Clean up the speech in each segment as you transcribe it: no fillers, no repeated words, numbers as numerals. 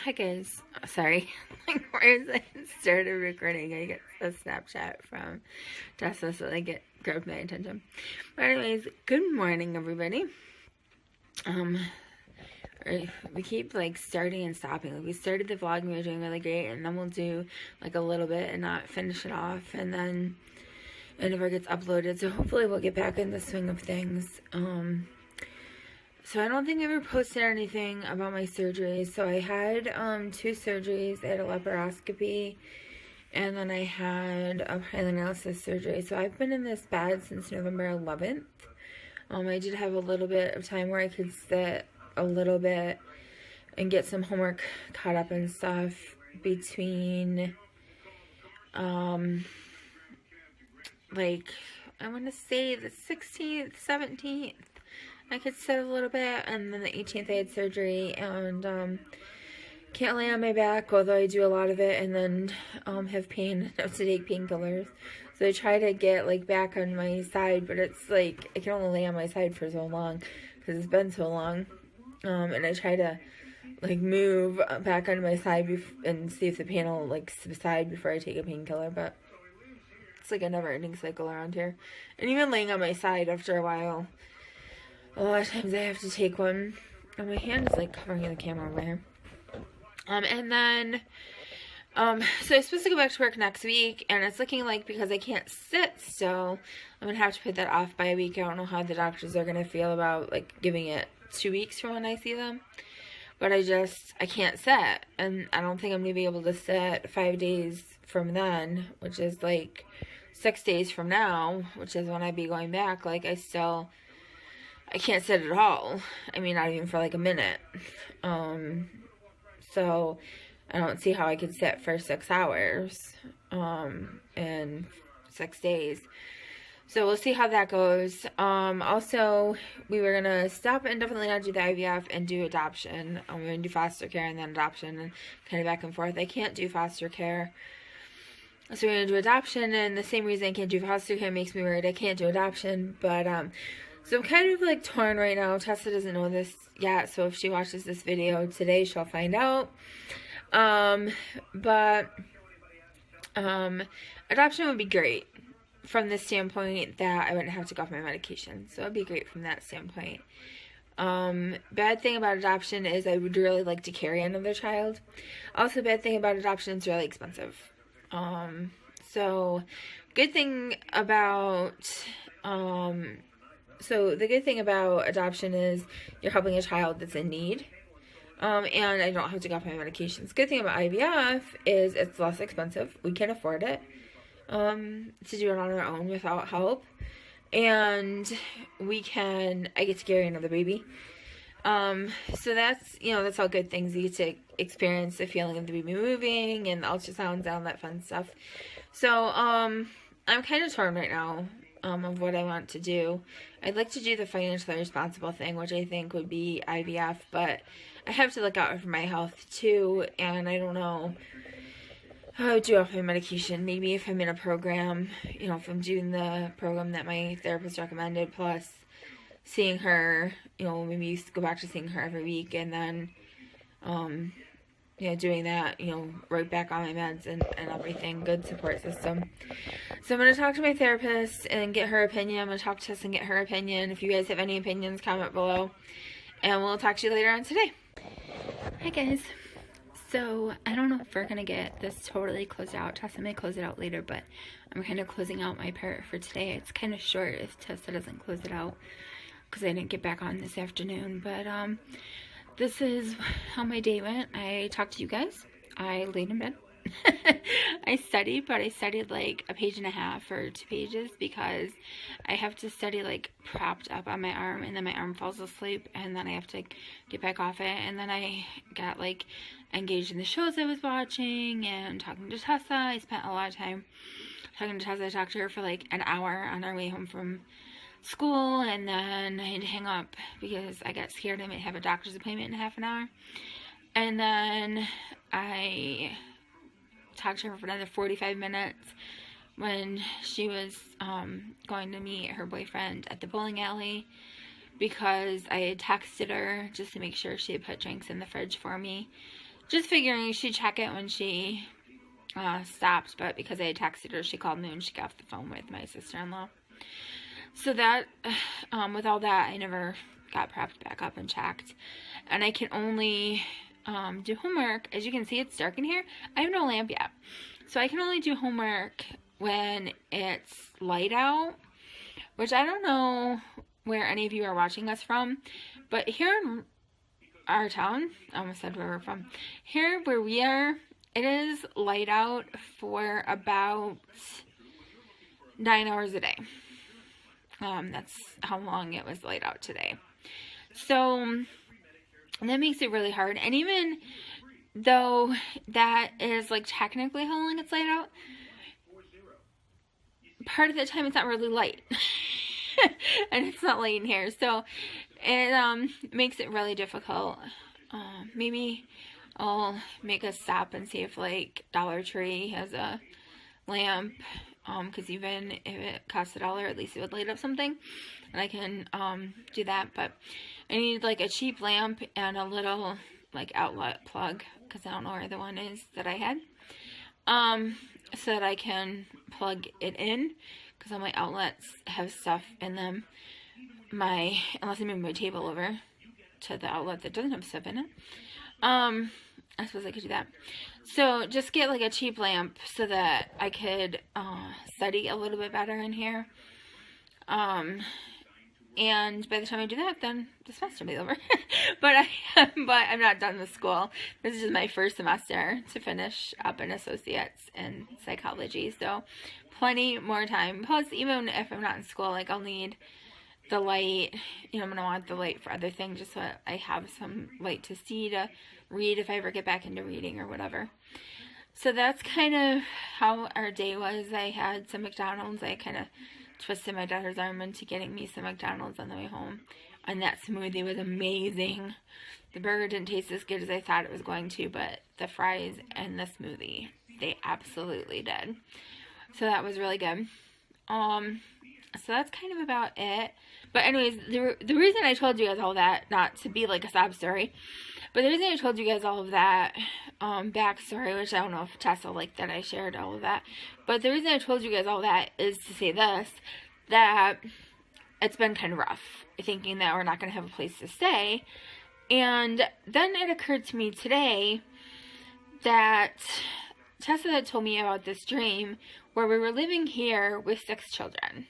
Hi guys, sorry, like where's I started recording, I get a Snapchat from Tessa, so they grabbed my attention. But anyways, good morning everybody. We keep like starting and stopping. Like we started the vlog and we were doing really great, and then we'll do like a little bit and not finish it off, and then it never gets uploaded. So hopefully we'll get back in the swing of things. So I don't think I ever posted anything about my surgeries. So I had 2 surgeries. I had a laparoscopy, and then I had a pilonellosis surgery. So I've been in this bed since November 11th. I did have a little bit of time where I could sit a little bit and get some homework caught up and stuff between like I want to say the 16th, 17th. I could sit a little bit, and then the 18th I had surgery, and can't lay on my back, although I do a lot of it, and then have pain, have to take painkillers. So I try to get like back on my side, but it's like I can only lay on my side for so long because it's been so long. And I try to like move back on my side and see if the pain will like subside before I take a painkiller, but it's like a never-ending cycle around here. And even laying on my side after a while, a lot of times I have to take one. And my hand is like covering the camera over here. And then, so I'm supposed to go back to work next week, and it's looking like because I can't sit still, I'm going to have to put that off by a week. I don't know how the doctors are going to feel about like giving it 2 weeks from when I see them. But I can't sit, and I don't think I'm going to be able to sit 5 days from then, which is like 6 days from now, which is when I'd be going back. Like I can't sit at all. I mean, not even for like a minute. So I don't see how I could sit for 6 hours in 6 days. So we'll see how that goes. Also, we were going to stop and definitely not do the IVF and do adoption. We're going to do foster care and then adoption and kind of back and forth. I can't do foster care. So we're going to do adoption, and the same reason I can't do foster care makes me worried I can't do adoption. But, so I'm kind of like torn right now. Tessa doesn't know this yet, so if she watches this video today, she'll find out. Adoption would be great from the standpoint that I wouldn't have to go off my medication. So it'd be great from that standpoint. Bad thing about adoption is I would really like to carry another child. Also, bad thing about adoption is really expensive. So good thing about, so the good thing about adoption is you're helping a child that's in need. And I don't have to go off my medications. Good thing about IVF is it's less expensive. We can afford it, to do it on our own without help. And I get to carry another baby. So that's, that's all good things. You get to experience the feeling of the baby moving and the ultrasounds and all that fun stuff. So, I'm kind of torn right now, of what I want to do. I'd like to do the financially responsible thing, which I think would be IVF, but I have to look out for my health too, and I don't know how I would do off my medication. Maybe if I'm in a program, if I'm doing the program that my therapist recommended, plus seeing her, maybe go back to seeing her every week, and then, doing that, right back on my meds and everything. Good support system. So I'm going to talk to my therapist and get her opinion. I'm going to talk to Tess and get her opinion. If you guys have any opinions, comment below. And we'll talk to you later on today. Hi guys. So I don't know if we're going to get this totally closed out. Tessa may close it out later, but I'm kind of closing out my part for today. It's kind of short if Tessa doesn't close it out, because I didn't get back on this afternoon. But this is how my day went. I talked to you guys. I laid in bed. I studied, but I studied like a page and a half or 2 pages, because I have to study like propped up on my arm, and then my arm falls asleep, and then I have to get back off it. And then I got like engaged in the shows I was watching and talking to Tessa. I spent a lot of time talking to Tessa. I talked to her for like an hour on our way home from school, and then I had to hang up because I got scared I might have a doctor's appointment in half an hour. And then I talked to her for another 45 minutes when she was going to meet her boyfriend at the bowling alley, because I had texted her just to make sure she had put drinks in the fridge for me, just figuring she'd check it when she stopped, but because I had texted her, she called me and she got off the phone with my sister-in-law. So that, with all that, I never got prepped back up and checked. And I can only do homework. As you can see, it's dark in here. I have no lamp yet. So I can only do homework when it's light out, which I don't know where any of you are watching us from, but here in our town, I almost said where we're from, here where we are, it is light out for about 9 hours a day. That's how long it was light out today. So that makes it really hard. And even though that is like technically how long it's light out, part of the time it's not really light. And it's not light in here. So it makes it really difficult. Maybe I'll make a stop and see if like Dollar Tree has a lamp, because even if it costs $1, at least it would light up something, and I can do that. But I need like a cheap lamp and a little like outlet plug, because I don't know where the one is that I had, so that I can plug it in, because all my outlets have stuff in them. Unless I move my table over to the outlet that doesn't have stuff in it. I suppose I could do that. So just get like a cheap lamp so that I could study a little bit better in here. And by the time I do that, then the semester will be over. but I'm not done with school. This is just my first semester to finish up an associate's in psychology. So plenty more time. Plus, even if I'm not in school, like I'll need the light. I'm going to want the light for other things, just so I have some light to see, to read if I ever get back into reading or whatever. So that's kind of how our day was. I had some McDonald's. I kind of twisted my daughter's arm into getting me some McDonald's on the way home. And that smoothie was amazing. The burger didn't taste as good as I thought it was going to, but the fries and the smoothie, they absolutely did. So that was really good. So that's kind of about it. But anyways, the reason I told you guys all that, not to be like a sob story, but the reason I told you guys all of that backstory, which I don't know if Tessa liked that I shared all of that, but the reason I told you guys all that is to say this, that it's been kind of rough, thinking that we're not going to have a place to stay. And then it occurred to me today that Tessa had told me about this dream where we were living here with 6 children.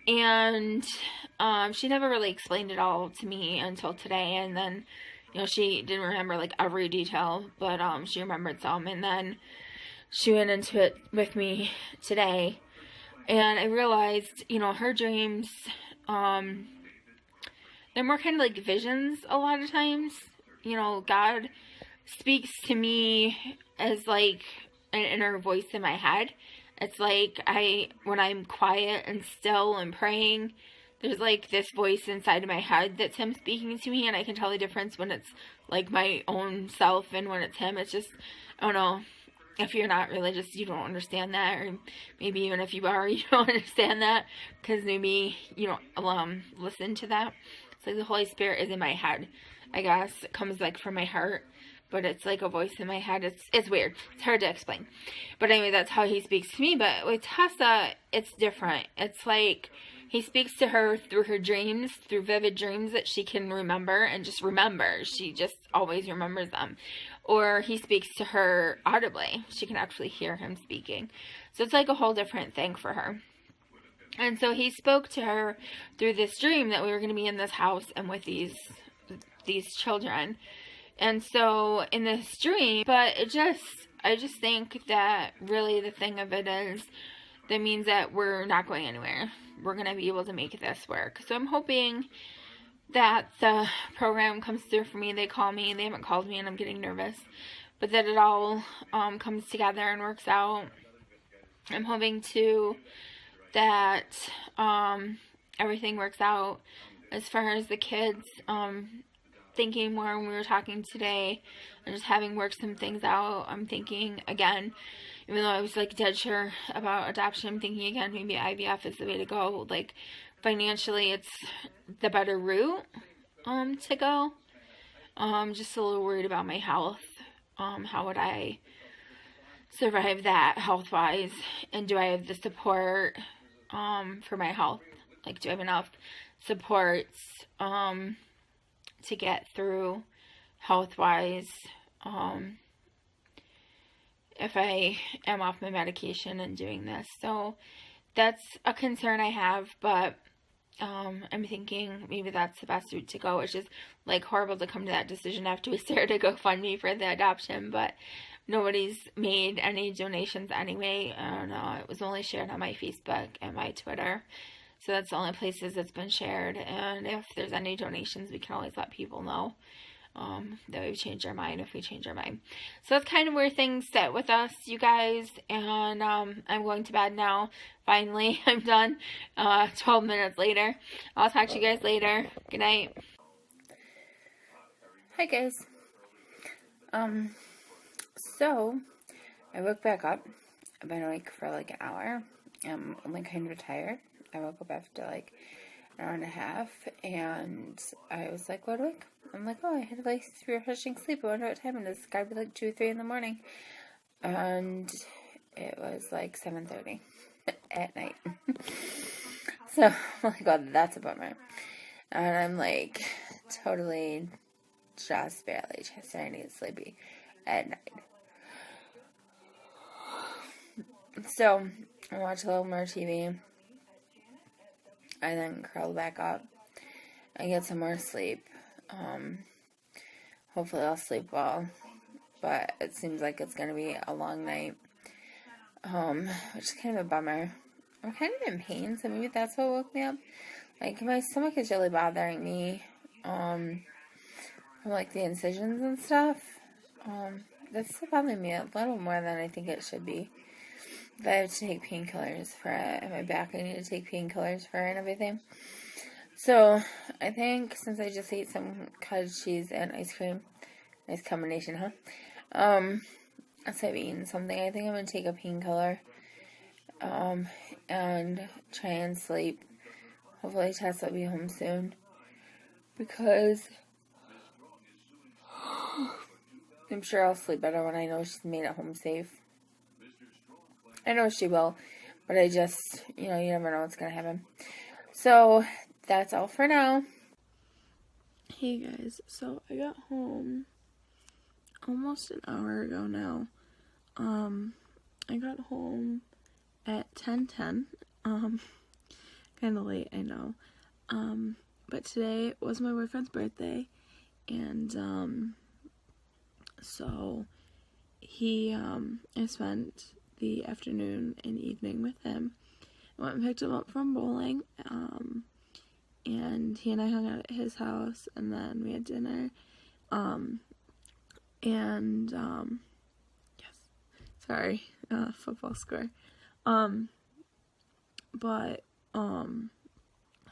And she never really explained it all to me until today. And then, she didn't remember like every detail, but she remembered some. And then she went into it with me today. And I realized, her dreams, they're more kind of like visions a lot of times. God speaks to me as like an inner voice in my head. It's like when I'm quiet and still and praying, there's like this voice inside of my head that's him speaking to me, and I can tell the difference when it's like my own self and when it's him. It's just, I don't know, if you're not religious, you don't understand that, or maybe even if you are, you don't understand that, because maybe you don't listen to that. It's like the Holy Spirit is in my head, I guess. It comes like from my heart. But it's like a voice in my head. It's weird. It's hard to explain. But anyway, that's how he speaks to me. But with Tessa, it's different. It's like he speaks to her through her dreams, through vivid dreams that she can remember and just remembers. She just always remembers them. Or he speaks to her audibly. She can actually hear him speaking. So it's like a whole different thing for her. And so he spoke to her through this dream that we were going to be in this house and with these children. And so in this dream, but I just think that really the thing of it is, that means that we're not going anywhere. We're going to be able to make this work. So I'm hoping that the program comes through for me. They call me. They haven't called me and I'm getting nervous. But that it all comes together and works out. I'm hoping too that everything works out as far as the kids. Thinking more when we were talking today and just having worked some things out, I'm thinking again, even though I was like dead sure about adoption, I'm thinking again maybe IVF is the way to go. Like financially it's the better route to go. Just a little worried about my health. How would I survive that health-wise? And do I have the support for my health? Like, do I have enough supports to get through health-wise if I am off my medication and doing this? So that's a concern I have, but I'm thinking maybe that's the best route to go. It's just like horrible to come to that decision after we started a GoFundMe for the adoption, but nobody's made any donations anyway. I don't know. It was only shared on my Facebook and my Twitter. So that's the only places it's been shared. And if there's any donations, we can always let people know that we've changed our mind if we change our mind. So that's kind of where things sit with us, you guys. And I'm going to bed now. Finally, I'm done. 12 minutes later. I'll talk to you guys later. Good night. Hi, guys. So I woke back up. I've been awake for like an hour. I'm only kind of tired. I woke up after like an hour and a half, and I was like, wide awake. I'm like, oh, I had like refreshing sleep. I wonder what time it is. It's gotta be like 2 or 3 in the morning. And it was like 7:30 at night. So I'm like, oh, that's a bummer. And I'm like totally just barely starting to get sleepy at night. So I watch a little more TV. I then curl back up. I get some more sleep. Hopefully I'll sleep well. But it seems like it's going to be a long night. Which is kind of a bummer. I'm kind of in pain, so maybe that's what woke me up. Like, my stomach is really bothering me. From like the incisions and stuff. That's bothering me a little more than I think it should be. But I have to take painkillers for it. And my back, I need to take painkillers for it and everything. So, I think since I just ate some cottage cheese and ice cream, nice combination, huh? Instead of eating something, I think I'm going to take a painkiller, and try and sleep. Hopefully Tess will be home soon, because I'm sure I'll sleep better when I know she's made it home safe. I know she will, but I just, you never know what's going to happen. So, that's all for now. Hey guys, so I got home almost an hour ago now. I got home at 10:10. Kind of late, I know. But today was my boyfriend's birthday, and so I spent the afternoon and evening with him. I went and picked him up from bowling, and he and I hung out at his house, and then we had dinner, yes, sorry, football score,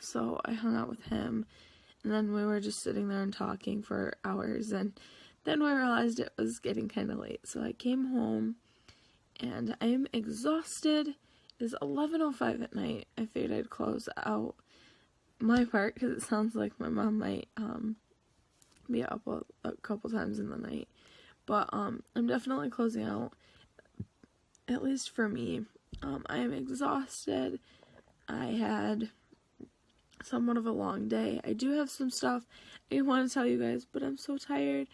so I hung out with him, and then we were just sitting there and talking for hours, and then we realized it was getting kind of late, so I came home, and I am exhausted. It is 11:05 at night. I figured I'd close out my part, because it sounds like my mom might be up a couple times in the night, but I'm definitely closing out, at least for me. I am exhausted. I had somewhat of a long day. I do have some stuff I want to tell you guys, but I'm so tired,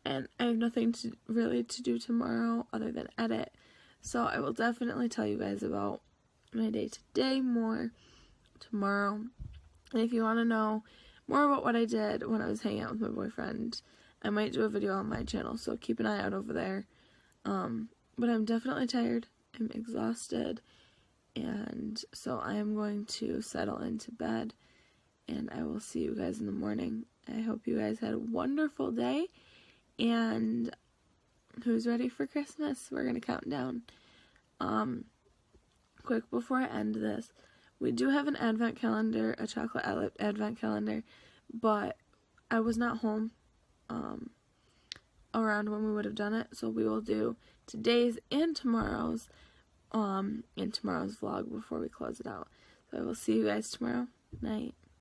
and I have nothing to do tomorrow other than edit. So I will definitely tell you guys about my day today more tomorrow. And if you want to know more about what I did when I was hanging out with my boyfriend, I might do a video on my channel, so keep an eye out over there. But I'm definitely tired. I'm exhausted. And so I am going to settle into bed, and I will see you guys in the morning. I hope you guys had a wonderful day, and who's ready for Christmas? We're going to count down. Quick before I end this, we do have an advent calendar, a chocolate advent calendar, but I was not home around when we would have done it, so we will do today's and tomorrow's in tomorrow's vlog before we close it out. So I will see you guys tomorrow night.